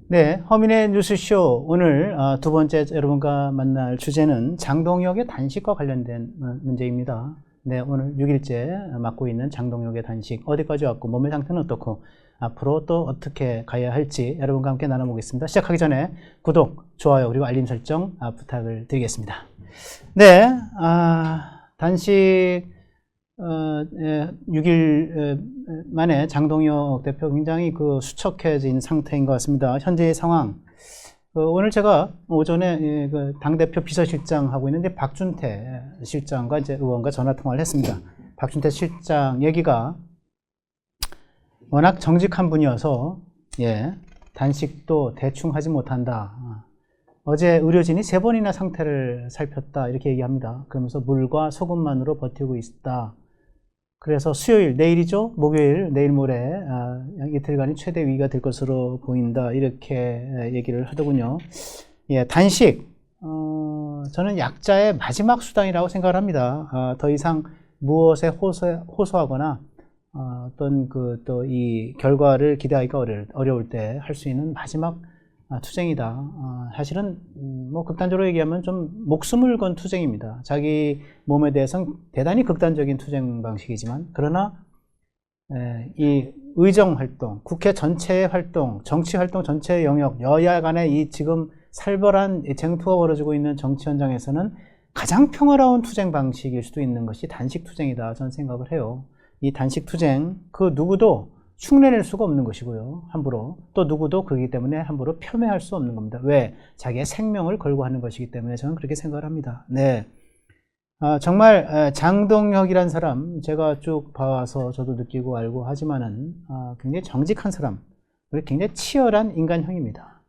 네, 허민의 뉴스쇼 오늘 두 번째 여러분과 만날 주제는 장동혁의 단식과 관련된 문제입니다. 네, 오늘 6일째 맡고 있는 장동혁의 단식 어디까지 왔고 몸의 상태는 어떻고 앞으로 또 어떻게 가야 할지 여러분과 함께 나눠보겠습니다. 시작하기 전에 구독, 좋아요 그리고 알림 설정 부탁을 드리겠습니다. 네, 단식 6일 만에 장동혁 대표 굉장히 수척해진 상태인 것 같습니다. 현재의 상황. 오늘 제가 오전에 당대표 비서실장 하고 있는데 박준태 실장과 이제 의원과 전화 통화를 했습니다. 박준태 실장 얘기가 워낙 정직한 분이어서 단식도 대충 하지 못한다. 어제 의료진이 3번이나 상태를 살폈다 이렇게 얘기합니다. 그러면서 물과 소금만으로 버티고 있다. 그래서 수요일, 내일이죠? 목요일, 내일 모레 이틀간이 최대 위기가 될 것으로 보인다 이렇게 얘기를 하더군요. 단식 저는 약자의 마지막 수단이라고 생각을 합니다. 더 이상 무엇에 호소하거나 어떤 또 이 결과를 기대하기가 어려울 때 할 수 있는 마지막 투쟁이다. 사실은 극단적으로 얘기하면 좀 목숨을 건 투쟁입니다. 자기 몸에 대해서는 대단히 극단적인 투쟁 방식이지만 그러나 이 의정 활동, 국회 전체의 활동, 정치 활동 전체의 영역, 여야 간의 이 지금 살벌한 쟁투가 벌어지고 있는 정치 현장에서는 가장 평화로운 투쟁 방식일 수도 있는 것이 단식 투쟁이다 저는 생각을 해요. 이 단식 투쟁 그 누구도 흉내낼 수가 없는 것이고요. 함부로. 또 누구도 그렇기 때문에 함부로 폄훼할 수 없는 겁니다. 왜? 자기의 생명을 걸고 하는 것이기 때문에 저는 그렇게 생각을 합니다. 네. 정말 장동혁이란 사람 제가 쭉 봐와서 저도 느끼고 알고 하지만은 굉장히 정직한 사람 그리고 굉장히 치열한 인간형입니다.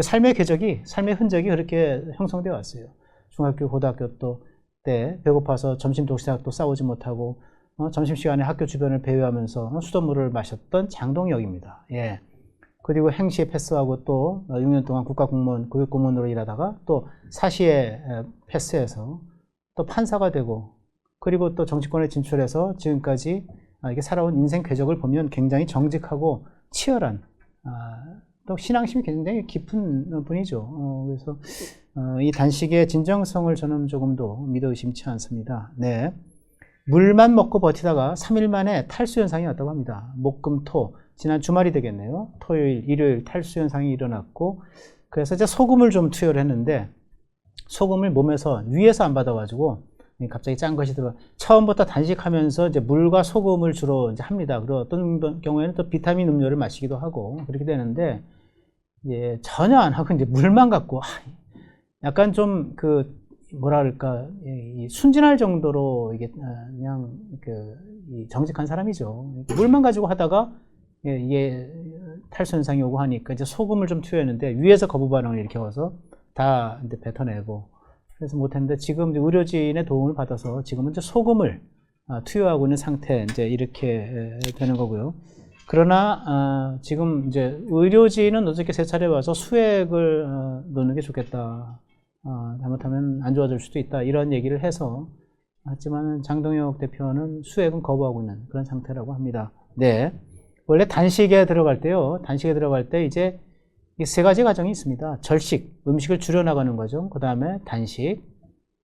삶의 궤적이 삶의 흔적이 그렇게 형성되어 왔어요. 중학교 고등학교 때 배고파서 점심 도시락도 싸우지 못하고 점심시간에 학교 주변을 배회하면서 수돗물을 마셨던 장동혁입니다. 그리고 행시에 패스하고 또 6년 동안 국가공무원, 교육공무원으로 일하다가 또 사시에 패스해서 또 판사가 되고 그리고 또 정치권에 진출해서 지금까지 이게 살아온 인생 궤적을 보면 굉장히 정직하고 치열한 또 신앙심이 굉장히 깊은 분이죠. 그래서 이 단식의 진정성을 저는 조금도 믿어 의심치 않습니다. 네. 물만 먹고 버티다가 3일 만에 탈수 현상이 왔다고 합니다. 목, 금, 토. 지난 주말이 되겠네요. 토요일, 일요일 탈수 현상이 일어났고 그래서 이제 소금을 좀 투여를 했는데 소금을 몸에서 위에서 안 받아가지고 갑자기 짠 것이 들어 처음부터 단식하면서 이제 물과 소금을 주로 이제 합니다. 그리고 어떤 경우에는 또 비타민 음료를 마시기도 하고 그렇게 되는데 전혀 안 하고 이제 물만 갖고 약간 좀 뭐라 그럴까, 순진할 정도로 이게 그냥 정직한 사람이죠. 물만 가지고 하다가 이게 탈수 현상이 오고 하니까 이제 소금을 좀 투여했는데 위에서 거부 반응을 일으켜서 다 이제 뱉어내고 그래서 못했는데 지금 이제 의료진의 도움을 받아서 지금은 이제 소금을 투여하고 있는 상태 이제 이렇게 되는 거고요. 그러나 지금 이제 의료진은 어저께 3차례 와서 수액을 넣는 게 좋겠다. 잘못하면 안 좋아질 수도 있다 이런 얘기를 해서 하지만 장동혁 대표는 수액은 거부하고 있는 그런 상태라고 합니다. 네, 원래 단식에 들어갈 때요. 단식에 들어갈 때 이제 3가지 과정이 있습니다. 절식, 음식을 줄여나가는 과정, 그 다음에 단식,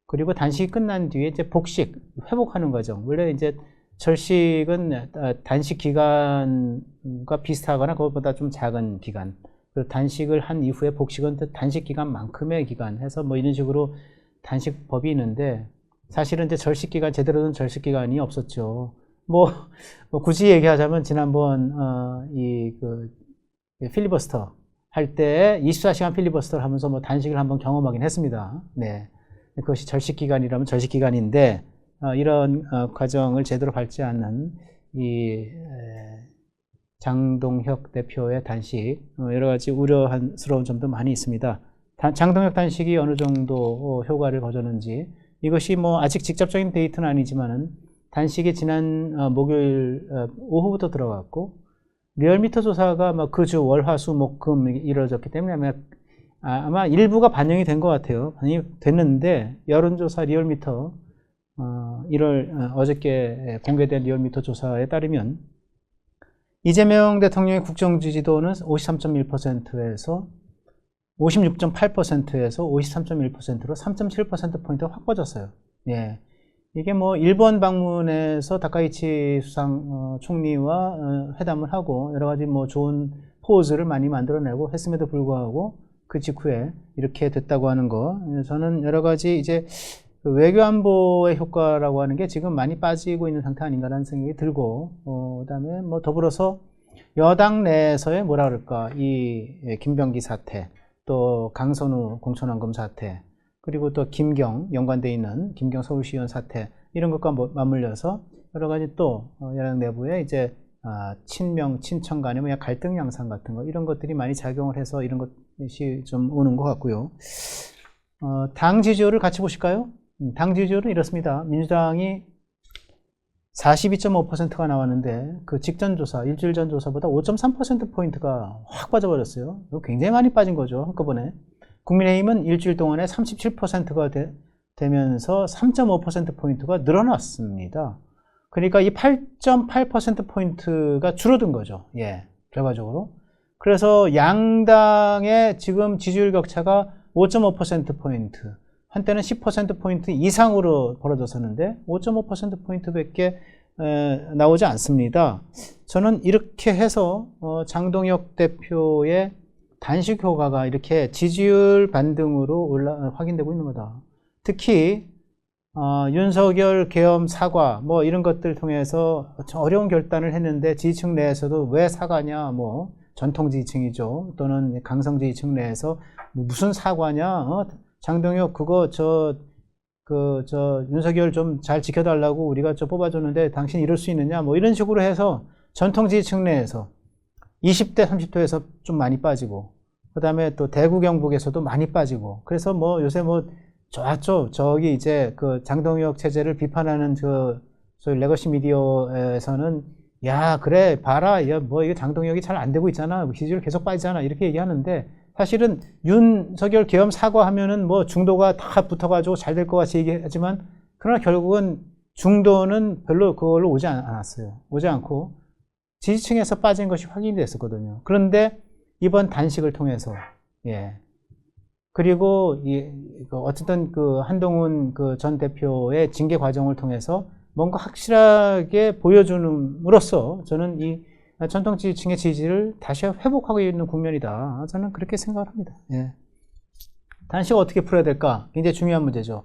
그리고 단식이 끝난 뒤에 이제 복식, 회복하는 과정. 원래 이제 절식은 단식 기간과 비슷하거나 그것보다 좀 작은 기간. 단식을 한 이후에 복식은 단식 기간만큼의 기간 해서 이런 식으로 단식법이 있는데 사실은 이제 절식 기간 제대로 된 절식 기간이 없었죠. 굳이 얘기하자면 지난번 필리버스터 할 때 24시간 필리버스터를 하면서 단식을 한번 경험하긴 했습니다. 네, 그것이 절식 기간이라면 절식 기간인데 이런 과정을 제대로 밟지 않는 장동혁 대표의 단식 여러 가지 우려스러운 점도 많이 있습니다. 장동혁 단식이 어느 정도 효과를 거두는지 이것이 아직 직접적인 데이터는 아니지만은 단식이 지난 목요일 오후부터 들어갔고 리얼미터 조사가 그 주 월, 화, 수, 목, 금 이루어졌기 때문에 아마 일부가 반영이 된 것 같아요. 반영이 됐는데 여론조사 리얼미터 어저께 공개된 리얼미터 조사에 따르면 이재명 대통령의 국정 지지도는 53.1%에서 56.8%에서 53.1%로 3.7%포인트가 확 빠졌어요. 예. 이게 뭐 일본 방문해서 다카이치 수상 총리와 회담을 하고 여러 가지 뭐 좋은 포즈를 많이 만들어내고 했음에도 불구하고 그 직후에 이렇게 됐다고 하는 거, 저는 여러 가지 이제 외교안보의 효과라고 하는 게 지금 많이 빠지고 있는 상태 아닌가라는 생각이 들고, 그다음에 뭐 더불어서 여당 내에서의 뭐라 그럴까, 이 김병기 사태, 또 강선우 공천왕금 사태, 그리고 또 김경 연관되어 있는 김경 서울시의원 사태, 이런 것과 맞물려서 여러 가지 또 여당 내부에 이제 친명 친청 간의 뭐 갈등 양상 같은 거, 이런 것들이 많이 작용을 해서 이런 것이 좀 오는 것 같고요. 당 지지율을 같이 보실까요? 당 지지율은 이렇습니다. 민주당이 42.5%가 나왔는데 그 직전 조사, 일주일 전 조사보다 5.3%포인트가 확 빠져버렸어요. 이거 굉장히 많이 빠진 거죠, 한꺼번에. 국민의힘은 일주일 동안에 37%가 되면서 3.5%포인트가 늘어났습니다. 그러니까 이 8.8%포인트가 줄어든 거죠. 예, 결과적으로. 그래서 양당의 지금 지지율 격차가 5.5%포인트, 한때는 10%포인트 이상으로 벌어졌었는데 5.5%포인트밖에 나오지 않습니다. 저는 이렇게 해서 장동혁 대표의 단식 효과가 이렇게 지지율 반등으로 확인되고 있는 거다. 특히 윤석열 계엄 사과 뭐 이런 것들 통해서 어려운 결단을 했는데 지지층 내에서도 왜 사과냐, 뭐 전통 지지층이죠, 또는 강성 지지층 내에서 무슨 사과냐, 장동혁 그거 윤석열 좀 잘 지켜달라고 우리가 뽑아줬는데 당신 이럴 수 있느냐, 뭐 이런 식으로 해서 전통 지지층 내에서 20대 30대에서 좀 많이 빠지고, 그 다음에 또 대구 경북에서도 많이 빠지고, 그래서 뭐 요새 뭐 저기 이제 그 장동혁 체제를 비판하는 소위 레거시 미디어에서는 야 그래 봐라, 야 뭐 이게 장동혁이 잘 안 되고 있잖아, 지지율 계속 빠지잖아, 이렇게 얘기하는데, 사실은 윤석열 계엄 사과하면은 뭐 중도가 다 붙어가지고 잘 될 것 같이 얘기하지만, 그러나 결국은 중도는 별로 그걸로 오지 않았어요. 오지 않고 지지층에서 빠진 것이 확인이 됐었거든요. 그런데 이번 단식을 통해서, 예. 그리고 어쨌든 그 한동훈 그 전 대표의 징계 과정을 통해서 뭔가 확실하게 보여줌으로써 저는 이 전통 지지층의 지지를 다시 회복하고 있는 국면이다, 저는 그렇게 생각을 합니다. 예. 단식 어떻게 풀어야 될까? 굉장히 중요한 문제죠.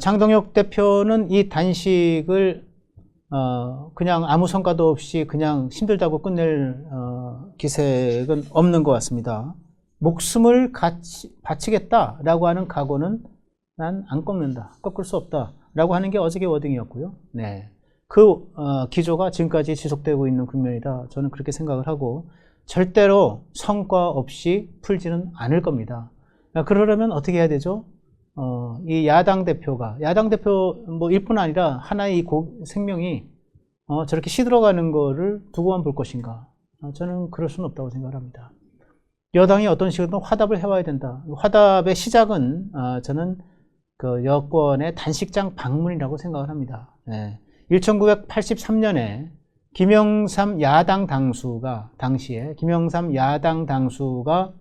장동혁 대표는 이 단식을 그냥 아무 성과도 없이 그냥 힘들다고 끝낼 기색은 없는 것 같습니다. 목숨을 바치겠다라고 하는 각오는 난 안 꺾는다, 꺾을 수 없다라고 하는 게 어저께 워딩이었고요. 네. 그 기조가 지금까지 지속되고 있는 국면이다, 저는 그렇게 생각을 하고, 절대로 성과 없이 풀지는 않을 겁니다. 그러려면 어떻게 해야 되죠? 이 야당 대표 뭐 일뿐 아니라 하나의 이 생명이 저렇게 시들어가는 거를 두고만 볼 것인가? 저는 그럴 수는 없다고 생각을 합니다. 여당이 어떤 식으로든 화답을 해와야 된다. 화답의 시작은 저는 그 여권의 단식장 방문이라고 생각을 합니다. 네. 1983년에 김영삼 야당 당수가, 당시에 김영삼 야당 당수가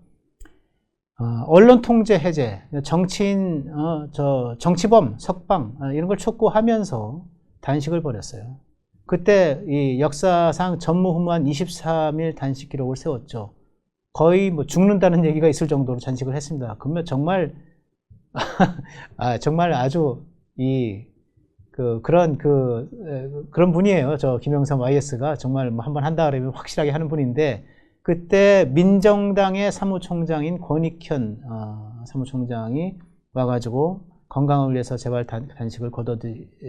언론 통제 해제, 정치인 정치범 석방 이런 걸 촉구하면서 단식을 벌였어요. 그때 이 역사상 전무후무한 23일 단식 기록을 세웠죠. 거의 뭐 죽는다는 얘기가 있을 정도로 단식을 했습니다. 그러면 정말 정말 아주 그런 분이에요. 저 김영삼 YS가 정말 뭐 한번 한다 그러면 확실하게 하는 분인데, 그때 민정당의 사무총장인 권익현 사무총장이 와가지고 건강을 위해서 제발 단식을 거둬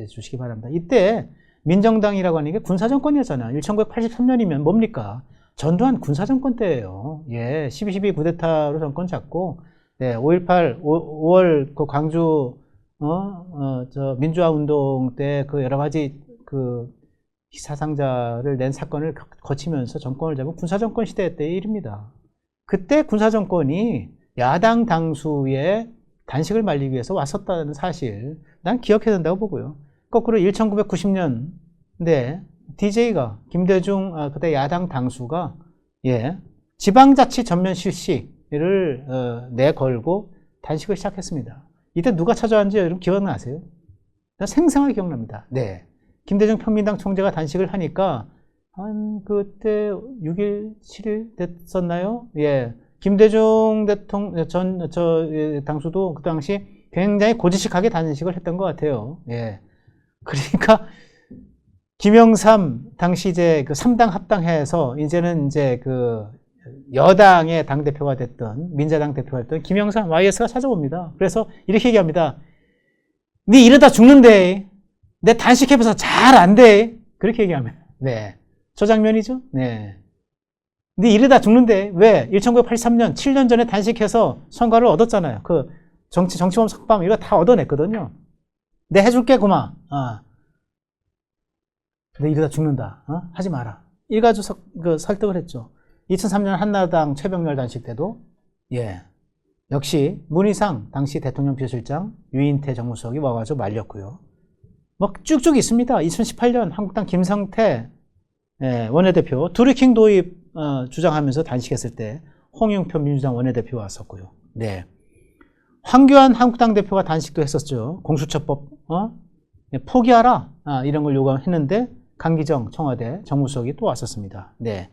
주시기 바랍니다. 이때 민정당이라고 하는 게 군사정권이었잖아요. 1983년이면 뭡니까? 전두환 군사정권 때예요. 예, 12.12 쿠데타로 정권 잡고, 네, 5.18 그 광주 민주화 운동 때 그 여러 가지 그 사상자를 낸 사건을 거치면서 정권을 잡은 군사정권 시대 때의 일입니다. 그때 군사정권이 야당 당수의 단식을 말리기 위해서 왔었다는 사실, 난 기억해야 된다고 보고요. 거꾸로 1990년, 네, DJ가 김대중 그때 야당 당수가 지방자치 전면 실시를 내걸고 단식을 시작했습니다. 이때 누가 찾아왔는지 여러분 기억나세요? 생생하게 기억납니다. 네. 김대중 평민당 총재가 단식을 하니까 그때 6일, 7일 됐었나요? 예. 김대중 대통령 당수도 그 당시 굉장히 고지식하게 단식을 했던 것 같아요. 예. 그러니까 김영삼 당시 이제 그 3당 합당해서 이제는 이제 그 여당의 당대표가 됐던 민자당 대표가 됐던 김영삼 YS가 찾아옵니다. 그래서 이렇게 얘기합니다. 네 이러다 죽는데 내 단식해봐서 잘 안 돼. 그렇게 얘기합니다. 네. 저 장면이죠? 네. 네 이러다 죽는데 왜? 1983년 7년 전에 단식해서 성과를 얻었잖아요. 그 정치범 석방 이거 다 얻어냈거든요. 내 해줄게 고마. 너 이러다 죽는다. 하지 마라. 이가지고 설득을 했죠. 2003년 한나라당 최병렬 단식 때도 역시 문희상 당시 대통령 비서실장 유인태 정무수석이 와가지고 말렸고요. 뭐 쭉쭉 있습니다. 2018년 한국당 김성태 원내대표 두리킹 도입 주장하면서 단식했을 때 홍영표 민주당 원내대표 왔었고요. 네. 황교안 한국당 대표가 단식도 했었죠. 공수처법 포기하라 이런 걸 요구했는데 강기정 청와대 정무수석이 또 왔었습니다. 네.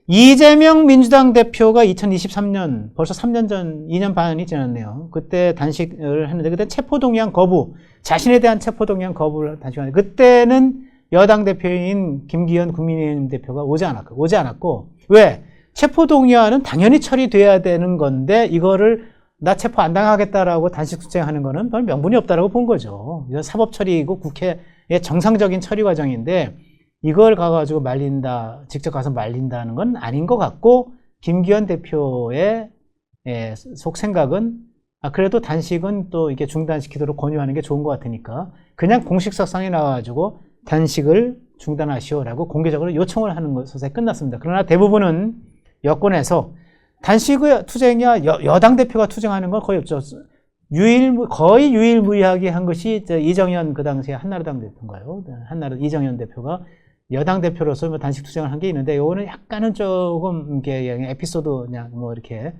이재명 민주당 대표가 2023년 벌써 3년 전 2년 반이 지났네요. 그때 단식을 했는데 그때 체포동의안 거부 자신에 대한 체포동의안 거부를 단식하는데 그때는 여당 대표인 김기현 국민의힘 대표가 오지 않았고 왜? 체포동의안은 당연히 처리돼야 되는 건데 이거를 나 체포 안 당하겠다라고 단식 투쟁하는 거는 별 명분이 없다라고 본 거죠. 이건 사법 처리이고 국회의 정상적인 처리 과정인데 이걸 가가지고 말린다, 직접 가서 말린다는 건 아닌 것 같고 김기현 대표의 속 생각은 그래도 단식은 또 이게 중단시키도록 권유하는 게 좋은 것 같으니까 그냥 공식석상에 나와가지고 단식을 중단하시오라고 공개적으로 요청을 하는 것에 끝났습니다. 그러나 대부분은 여권에서 단식의 투쟁이야 여당 대표가 투쟁하는 건 거의 없죠. 거의 유일무이하게 한 것이 이정현 그 당시에 한나라당 대표인가요? 이정현 대표가 여당 대표로서 뭐 단식 투쟁을 한 게 있는데 요거는 약간은 조금 이게 에피소드 그냥 뭐 이렇게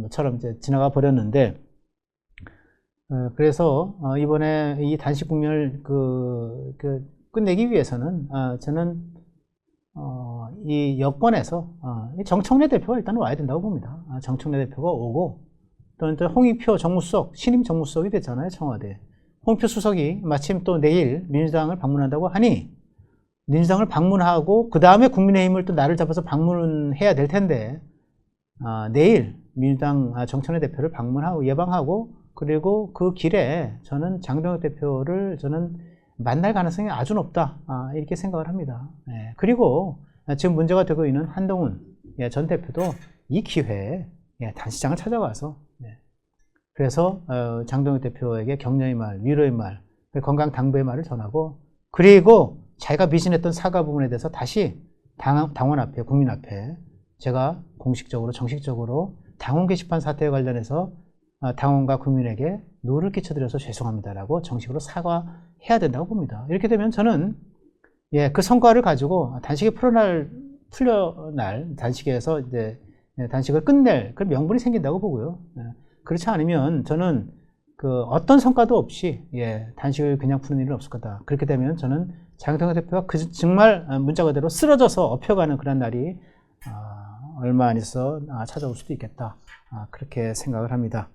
뭐처럼 이제 지나가 버렸는데 그래서 이번에 이 단식 국면을 끝내기 위해서는 저는 이 여권에서 정청래 대표가 일단 와야 된다고 봅니다. 정청래 대표가 오고 또는 홍익표 정무수석 신임 정무수석이 됐잖아요. 청와대 홍익표 수석이 마침 또 내일 민주당을 방문한다고 하니 민주당을 방문하고 그 다음에 국민의힘을 또 나를 잡아서 방문해야 될 텐데 내일 민주당 정청래 대표를 방문하고 예방하고 그리고 그 길에 저는 장동혁 대표를 저는 만날 가능성이 아주 높다 이렇게 생각을 합니다. 그리고 지금 문제가 되고 있는 한동훈 전 대표도 이 기회에 단식장을 찾아가서 그래서 장동혁 대표에게 격려의 말, 위로의 말, 건강 당부의 말을 전하고 그리고 자기가 미신했던 사과 부분에 대해서 다시 당원 앞에 국민 앞에 제가 공식적으로 정식적으로 당원 게시판 사태에 관련해서 당원과 국민에게 누를 끼쳐드려서 죄송합니다라고 정식으로 사과해야 된다고 봅니다. 이렇게 되면 저는 그 성과를 가지고 단식에 풀려날 단식에서 이제 단식을 끝낼 그런 명분이 생긴다고 보고요. 그렇지 않으면 저는 어떤 성과도 없이 단식을 그냥 푸는 일은 없을 거다. 그렇게 되면 저는 장동혁 대표가 정말 문자 그대로 쓰러져서 엎혀가는 그런 날이 얼마 안 있어 찾아올 수도 있겠다. 그렇게 생각을 합니다.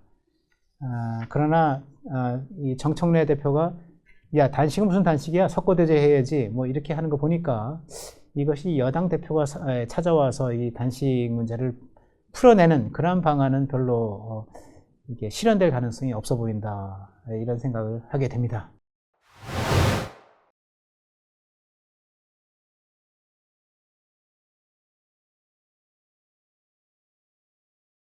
그러나 이 정청래 대표가 야 단식은 무슨 단식이야 석고대죄 해야지 뭐 이렇게 하는 거 보니까 이것이 여당 대표가 찾아와서 이 단식 문제를 풀어내는 그런 방안은 별로 이게 실현될 가능성이 없어 보인다 이런 생각을 하게 됩니다.